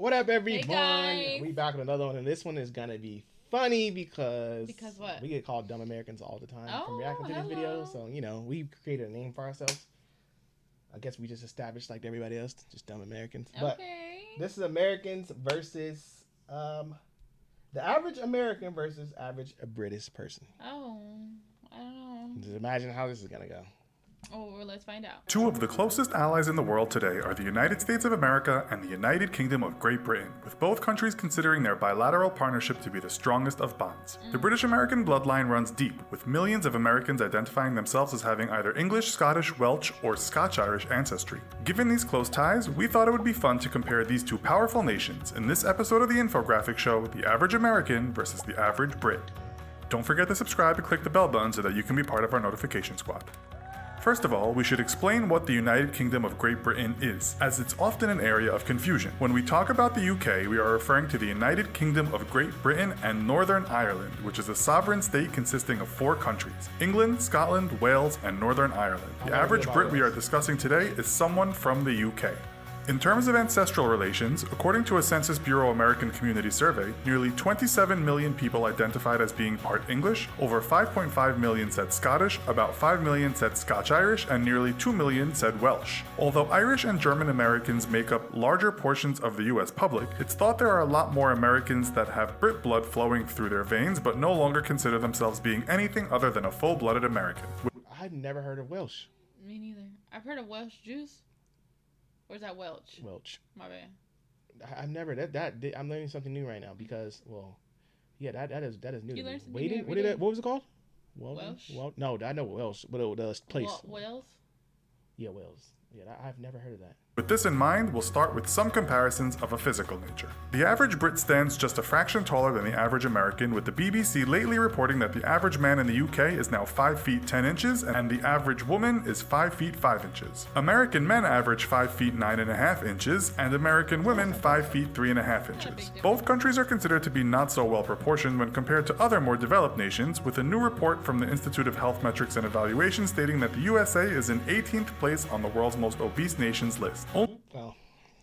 What up, everyone? Hey, guys. We back with another one, and this one is gonna be funny because what? we get called dumb Americans all the time from Oh, reacting to these hello. videos. So we created a name for ourselves. I guess we just established like everybody else, just dumb Americans. But Okay. this is Americans versus the average American versus average British person. Oh, I don't know. Just imagine how this is gonna go. Oh, well, let's find out. Two of the closest allies in the world today are the United States of America and the United Kingdom of Great Britain, with both countries considering their bilateral partnership to be the strongest of bonds. The British-American bloodline runs deep, with millions of Americans identifying themselves as having either English, Scottish, Welsh, or Scotch-Irish ancestry. Given these close ties, we thought it would be fun to compare these two powerful nations in this episode of the infographic show, The Average American versus the Average Brit. Don't forget to subscribe and click the bell button so that you can be part of our notification squad. First of all, we should explain what the United Kingdom of Great Britain is, as it's often an area of confusion. When we talk about the UK, we are referring to the United Kingdom of Great Britain and Northern Ireland, which is a sovereign state consisting of 4 countries: England, Scotland, Wales, and Northern Ireland. The average Brit we are discussing today is someone from the UK. In terms of ancestral relations, according to a Census Bureau American Community Survey, nearly 27 million people identified as being part English, over 5.5 million said Scottish, about 5 million said Scotch-Irish, and nearly 2 million said Welsh. Although Irish and German Americans make up larger portions of the US public, it's thought there are a lot more Americans that have Brit blood flowing through their veins but no longer consider themselves being anything other than a full-blooded American. I've never heard of Welsh. Me neither. I've heard of Welsh juice. Or is that Welch? Welch. My bad. I've never that I'm learning something new right now because that is new. You to learn me. something Waiting. new What every did day. that? What was it called? Welsh? Well, no, I know Welsh, but the place. Wales? Yeah, Wales. Yeah, I've never heard of that. With this in mind, we'll start with some comparisons of a physical nature. The average Brit stands just a fraction taller than the average American, with the BBC lately reporting that the average man in the UK is now 5 feet 10 inches and the average woman is 5 feet 5 inches. American men average 5 feet 9.5 inches and American women 5 feet 3.5 inches. Both countries are considered to be not so well proportioned when compared to other more developed nations, with a new report from the Institute of Health Metrics and Evaluation stating that the USA is in 18th place on the world's most obese nations list. Well,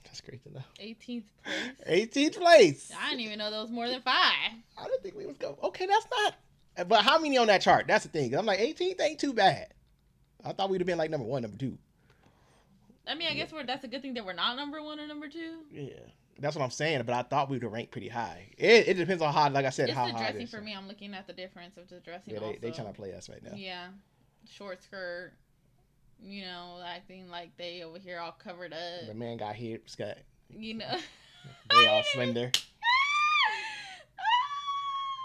that's great to know. 18th place? 18th place. I didn't even know there was more than 5. I didn't think we was go. Okay, that's not. But how many on that chart? That's the thing. I'm like 18th ain't too bad. I thought we'd have been like number 1, number 2. I mean, I guess that's a good thing that we're not number 1 or number 2. Yeah, that's what I'm saying. But I thought we would have ranked pretty high. It depends on how, like I said, It's how the high it dressing is. for me. I'm looking at the difference of the dressing. Yeah, also. they trying to play us right now. Yeah, short skirt. You know, acting like they over here all covered up. The man got hips, got You know. they all slender.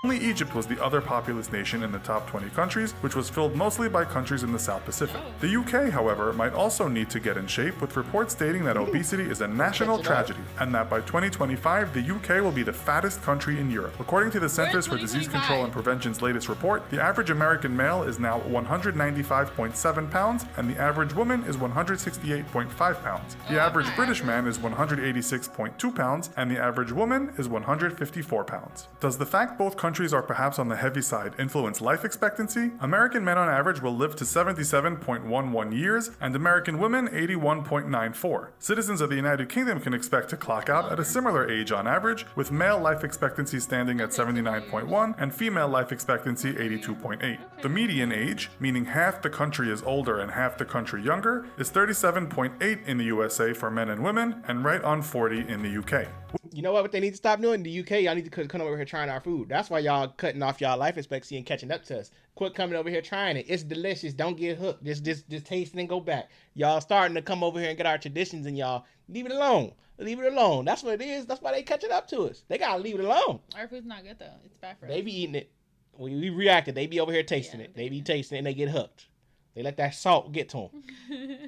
Only Egypt was the other populous nation in the top 20 countries, which was filled mostly by countries in the South Pacific. The UK, however, might also need to get in shape, with reports stating that obesity is a national tragedy, and that by 2025, the UK will be the fattest country in Europe. According to the Centers for Disease Control and Prevention's latest report, the average American male is now 195.7 pounds, and the average woman is 168.5 pounds. The average British man is 186.2 pounds, and the average woman is 154 pounds. Does the fact both countries are perhaps on the heavy side influence life expectancy? American men on average will live to 77.11 years, and American women 81.94. Citizens of the United Kingdom can expect to clock out at a similar age on average, with male life expectancy standing at 79.1 and female life expectancy 82.8. The median age, meaning half the country is older and half the country younger, is 37.8 in the USA for men and women, and right on 40 in the UK. You know what they need to stop doing? The UK, y'all need to come over here trying our food. That's why y'all cutting off y'all life expectancy and catching up to us. Quit coming over here trying it. It's delicious. Don't get hooked. Just taste it and go back. Y'all starting to come over here and get our traditions, and y'all leave it alone. Leave it alone. That's what it is. That's why they catching up to us. They gotta leave it alone. Our food's not good though. It's bad for us. They be eating it. We reacted. They be over here tasting it. They be tasting it and they get hooked. They let that salt get to them.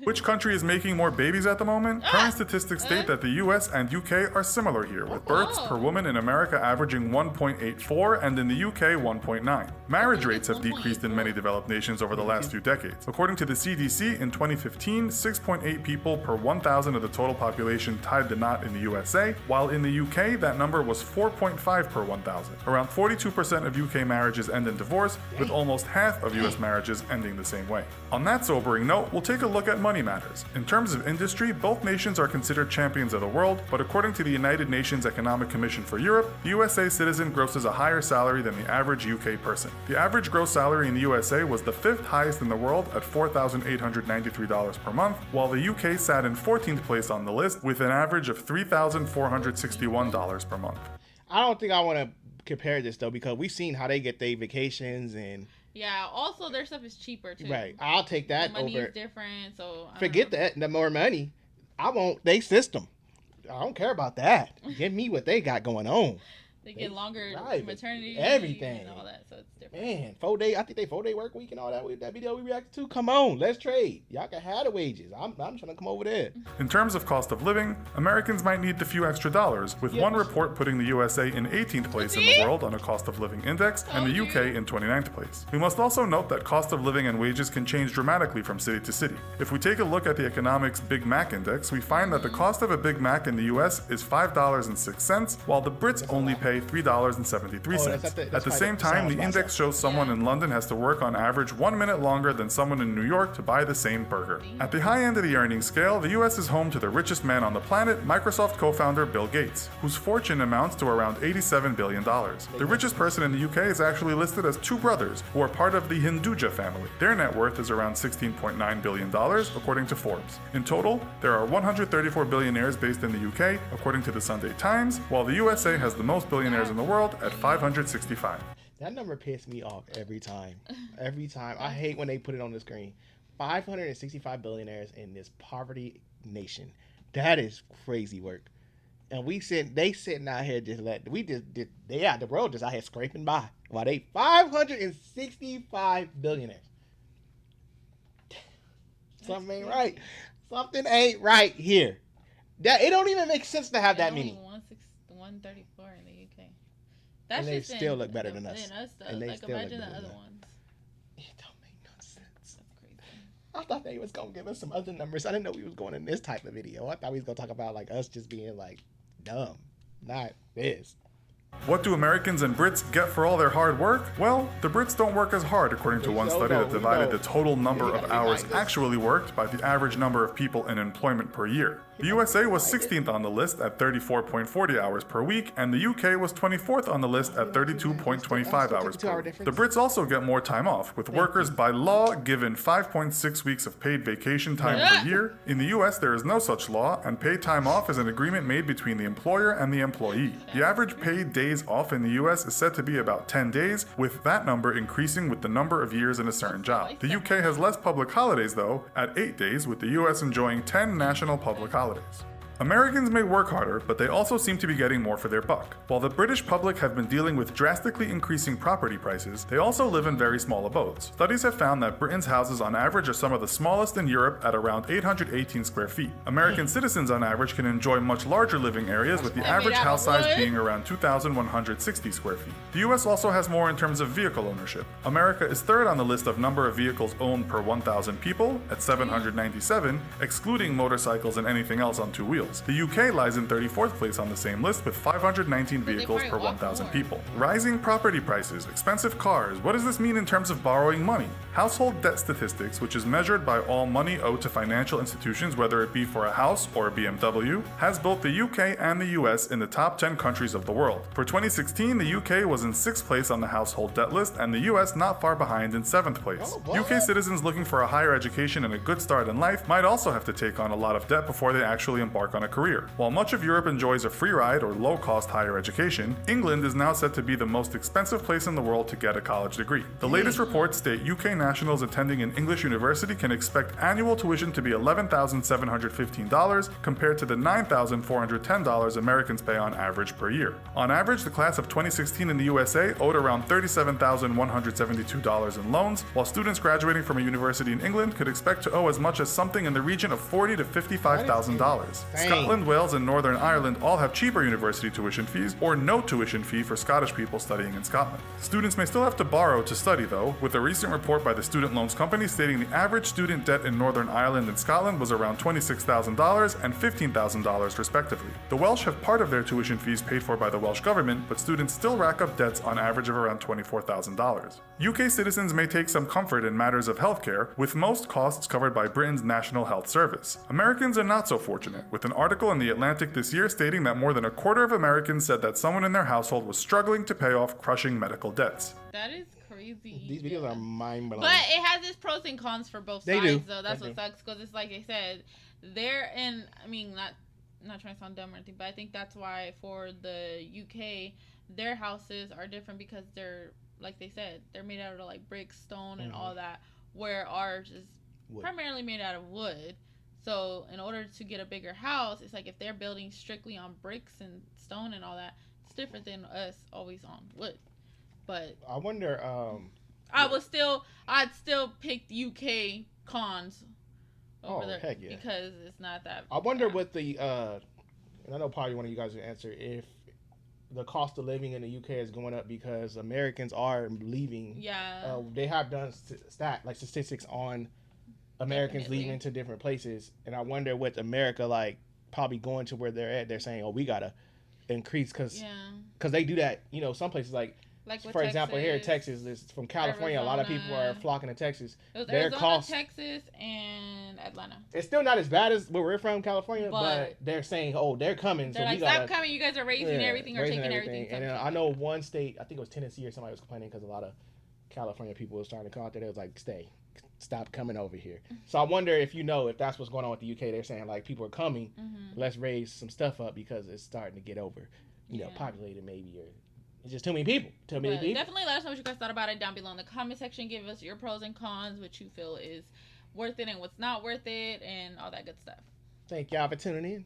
Which country is making more babies at the moment? Current statistics state that the US and UK are similar here, with births per woman in America averaging 1.84 and in the UK 1.9. Marriage rates have decreased in many developed nations over the last few decades. According to the CDC, in 2015, 6.8 people per 1,000 of the total population tied the knot in the USA, while in the UK that number was 4.5 per 1,000. Around 42% of UK marriages end in divorce, with almost half of US marriages ending the same way. On that sobering note, we'll take a look at money matters. In terms of industry, both nations are considered champions of the world, but according to the United Nations Economic Commission for Europe, the USA citizen grosses a higher salary than the average UK person. The average gross salary in the USA was the 5th highest in the world at $4,893 per month, while the UK sat in 14th place on the list with an average of $3,461 per month. I don't think I want to compare this though, because we've seen how they get their vacations and Yeah. Also, their stuff is cheaper too. right. I'll take that The money over. is different, so I Forget don't know. that. The more money, I want they system. I don't care about that. Give me what they got going on. They get longer right, maternity leave everything. and all that, so it's different. Man, 4 day. I think they 4 day work week and all that. That video we reacted to. Come on, let's trade. Y'all can have the wages. I'm trying to come over there. In terms of cost of living, Americans might need a few extra dollars, with one report putting the USA in 18th place in the world on a cost of living index and the UK in 29th place. We must also note that cost of living and wages can change dramatically from city to city. If we take a look at the economics Big Mac index, we find that the cost of a Big Mac in the US is $5.06, while the Brits only pay $3.73. At the same time, the index shows someone in London has to work on average 1 minute longer than someone in New York to buy the same burger. At the high end of the earnings scale, the US is home to the richest man on the planet, Microsoft co-founder Bill Gates, whose fortune amounts to around $87 billion. The richest person in the UK is actually listed as two brothers, who are part of the Hinduja family. Their net worth is around $16.9 billion, according to Forbes. In total, there are 134 billionaires based in the UK, according to the Sunday Times, while the USA has the most billionaires in the world at 565. That number pissed me off every time. Every time. I hate when they put it on the screen. 565 billionaires in this poverty nation. That is crazy work. And they sitting out here the world just out here scraping by. While they 565 billionaires. Something ain't right. Something ain't right here. That it don't even make sense to have that many. 134 in the UK. And they still look better than us. And they Like, still look imagine the better other than us. ones. It don't make no sense. That's crazy. I thought they was gonna give us some other numbers. I didn't know we was going in this type of video. I thought we was gonna talk about like us just being like dumb, not this. What do Americans and Brits get for all their hard work? Well, the Brits don't work as hard, according to one study that divided the total number of hours actually worked by the average number of people in employment per year. The USA was 16th on the list at 34.40 hours per week, and the UK was 24th on the list at 32.25 hours per week. The Brits also get more time off, with workers by law given 5.6 weeks of paid vacation time per year. In the US, there is no such law, and paid time off is an agreement made between the employer and the employee. The average paid days off in the US is said to be about 10 days, with that number increasing with the number of years in a certain job. The UK has less public holidays though, at 8 days, with the US enjoying 10 national public holidays. Americans may work harder, but they also seem to be getting more for their buck. While the British public have been dealing with drastically increasing property prices, they also live in very small abodes. Studies have found that Britain's houses on average are some of the smallest in Europe at around 818 square feet. American citizens on average can enjoy much larger living areas, with the average house size being around 2,160 square feet. The US also has more in terms of vehicle ownership. America is third on the list of number of vehicles owned per 1,000 people at 797, excluding motorcycles and anything else on two wheels. The UK lies in 34th place on the same list with 519 vehicles per 1,000 people. Rising property prices, expensive cars. What does this mean in terms of borrowing money? Household debt statistics, which is measured by all money owed to financial institutions, whether it be for a house or a BMW, has both the UK and the US in the top 10 countries of the world. For 2016, the UK was in 6th place on the household debt list, and the US not far behind in 7th place. UK citizens looking for a higher education and a good start in life might also have to take on a lot of debt before they actually embark on a career. While much of Europe enjoys a free ride or low-cost higher education, England is now said to be the most expensive place in the world to get a college degree. The latest reports state UK nationals attending an English university can expect annual tuition to be $11,715 compared to the $9,410 Americans pay on average per year. On average, the class of 2016 in the USA owed around $37,172 in loans, while students graduating from a university in England could expect to owe as much as something in the region of $40,000 to $55,000. Scotland, Wales, and Northern Ireland all have cheaper university tuition fees or no tuition fee for Scottish people studying in Scotland. Students may still have to borrow to study though, with a recent report by the Student Loans Company stating the average student debt in Northern Ireland and Scotland was around $26,000 and $15,000 respectively. The Welsh have part of their tuition fees paid for by the Welsh government, but students still rack up debts on average of around $24,000. UK citizens may take some comfort in matters of healthcare, with most costs covered by Britain's National Health Service. Americans are not so fortunate, with an article in The Atlantic this year stating that more than a quarter of Americans said that someone in their household was struggling to pay off crushing medical debts. That is crazy. These videos are mind blowing. But it has its pros and cons for both They sides, do. though. That's They what do. sucks, because it's like I said, they're in. I mean, not trying to sound dumb or anything, but I think that's why for the UK, their houses are different because they're, like they said, they're made out of like brick, stone, and all that. Where ours is Wood. primarily made out of wood. So in order to get a bigger house, it's like if they're building strictly on bricks and stone and all that, it's different than us always on wood. But I wonder. I'd still pick UK cons over Oh, there heck yeah. because it's not that. I wonder what the and I know probably one of you guys will answer, if the cost of living in the UK is going up because Americans are leaving. Yeah. They have done statistics on Americans Definitely. leaving to different places, and I wonder with America like probably going to where they're at, they're saying, "Oh, we gotta increase," because they do that. You know, some places like with for example, here in Texas, this from California, a lot of people are Arizona. flocking to Texas. It was Their Arizona, cost, Texas, and Atlanta. it's still not as bad as where we're from, California, but But they're saying, "Oh, they're coming, They're so like, we gotta stop coming! You guys are raising everything or raising taking everything." And then I know one state, I think it was Tennessee or somebody was complaining because a lot of California people was starting to come out there. They was like, stop coming over here. So I wonder if if that's what's going on with the UK. They're saying like people are coming, let's raise some stuff up because it's starting to get over, populated maybe, or it's just too many people. Definitely let us know what you guys thought about it down below in the comment section. Give us your pros and cons, what you feel is worth it and what's not worth it, and all that good stuff. Thank y'all for tuning in.